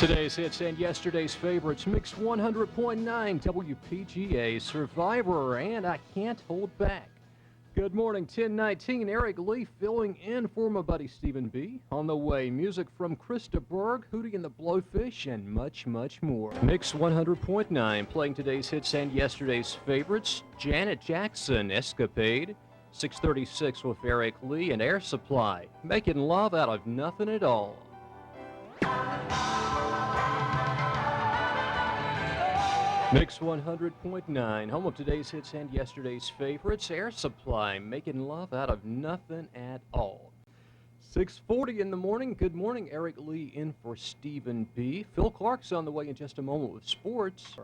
Today's hits and yesterday's favorites. Mix 100.9 WPGA, Survivor, and I Can't Hold Back. Good morning, 1019. Eric Lee filling in for my buddy Stephen B. On the way, music from Krista Berg, Hootie and the Blowfish, and much, much more. Mix 100.9 playing today's hits and yesterday's favorites. Janet Jackson, Escapade. 636 with Eric Lee and Air Supply, making love out of nothing at all. Mix 100.9, home of today's hits and yesterday's favorites. Air Supply, making love out of nothing at all. 6:40 in the morning. Good morning, Eric Lee in for Stephen B. Phil Clark's on the way in just a moment with sports.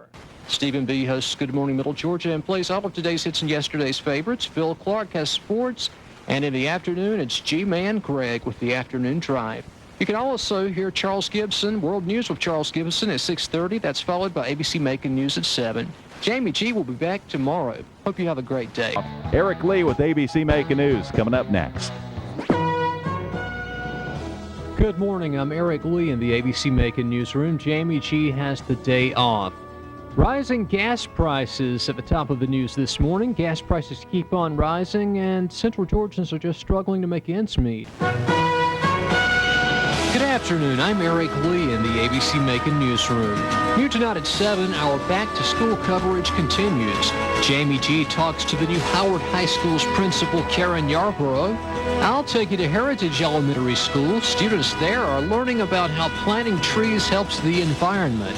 Stephen B hosts Good Morning Middle Georgia and plays all of today's hits and yesterday's favorites. Phil Clark has sports, and in the afternoon, it's G-Man Greg with the Afternoon Drive. You can also hear Charles Gibson, World News with Charles Gibson at 6:30. That's followed by ABC Macon News at 7. Jamie G will be back tomorrow. Hope you have a great day. Eric Lee with ABC Macon News coming up next. Good morning, I'm Eric Lee in the ABC Macon newsroom. Jamie G has the day off. Rising gas prices at the top of the news this morning. Gas prices keep on rising, and Central Georgians are just struggling to make ends meet. Good afternoon, I'm Eric Lee in the ABC Macon newsroom. New tonight at 7, our back-to-school coverage continues. Jamie G talks to the new Howard High School's principal, Karen Yarborough. I'll take you to Heritage Elementary School. Students there are learning about how planting trees helps the environment.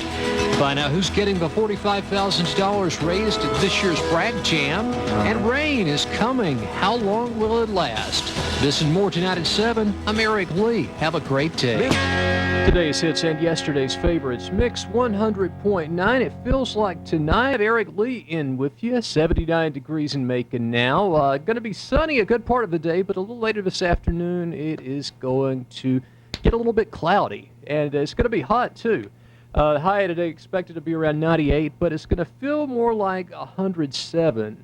Find out who's getting the $45,000 raised at this year's Bragg Jam. And rain is coming. How long will it last? This and more tonight at 7. I'm Eric Lee. Have a great day. Today's hits and yesterday's favorites. Mix 100.9. It feels like tonight. Eric Lee in with you. 79 degrees in Macon now. Going to be sunny a good part of the day, but a little later this afternoon it is going to get a little bit cloudy. And it's going to be hot too. High today expected to be around 98, but it's going to feel more like 107.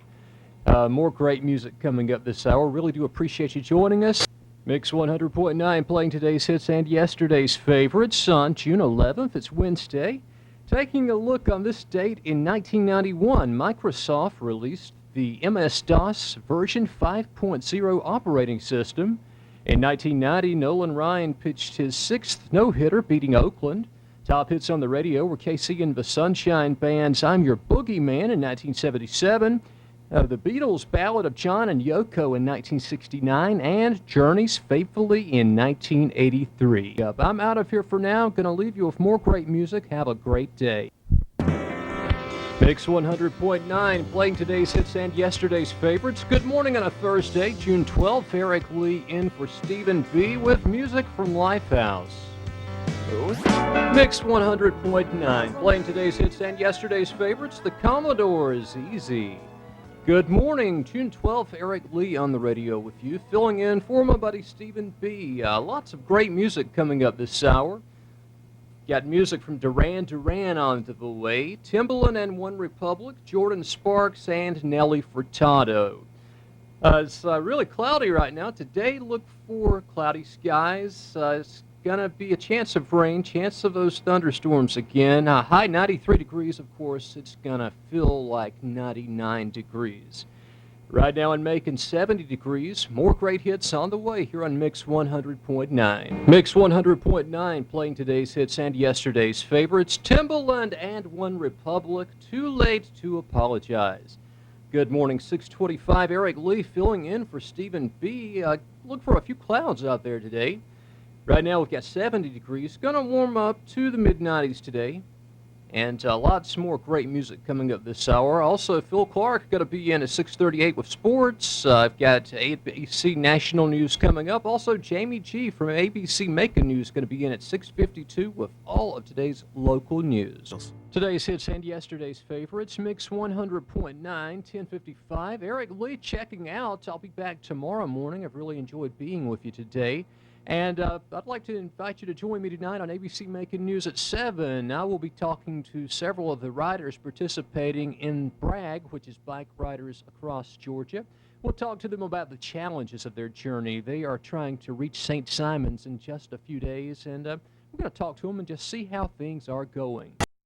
More great music coming up this hour. Really do appreciate you joining us. Mix 100.9 playing today's hits and yesterday's favorites on June 11th. It's Wednesday. Taking a look on this date in 1991, Microsoft released the MS-DOS version 5.0 operating system. In 1990, Nolan Ryan pitched his 6th no-hitter, beating Oakland. Top hits on the radio were KC and the Sunshine Band's I'm Your Boogeyman in 1977. The Beatles' Ballad of John and Yoko in 1969, and Journey's Faithfully in 1983. I'm out of here for now. Going to leave you with more great music. Have a great day. Mix 100.9, playing today's hits and yesterday's favorites. Good morning on a Thursday, June 12th. Eric Lee in for Stephen B. with music from Lifehouse. Mix 100.9, playing today's hits and yesterday's favorites. The Commodores, Easy. Good morning, June 12th, Eric Lee on the radio with you, filling in for my buddy Stephen B. Lots of great music coming up this hour. Got music from Duran Duran on the way, Timbaland and One Republic, Jordan Sparks, and Nelly Furtado. It's really cloudy right now. Today, look for cloudy skies. It's going to be a chance of rain, chance of those thunderstorms again. High 93 degrees, of course. It's going to feel like 99 degrees. Right now in Macon, 70 degrees. More great hits on the way here on Mix 100.9. Mix 100.9 playing today's hits and yesterday's favorites. Timbaland and One Republic, Too Late to Apologize. Good morning, 6:25. Eric Lee filling in for Stephen B. Look for a few clouds out there today. Right now we've got 70 degrees. Going to warm up to the mid-90s today. And lots more great music coming up this hour. Also, Phil Clark going to be in at 6:38 with sports. I've got ABC National News coming up. Also, Jamie G from ABC Macon News going to be in at 6:52 with all of today's local news. Today's hits and yesterday's favorites. Mix 100.9, 10:55. Eric Lee checking out. I'll be back tomorrow morning. I've really enjoyed being with you today. And I'd like to invite you to join me tonight on ABC Macon News at 7. I will be talking to several of the riders participating in Bragg, which is bike riders across Georgia. We'll talk to them about the challenges of their journey. They are trying to reach St. Simon's in just a few days, and we're We're going to talk to them and just see how things are going.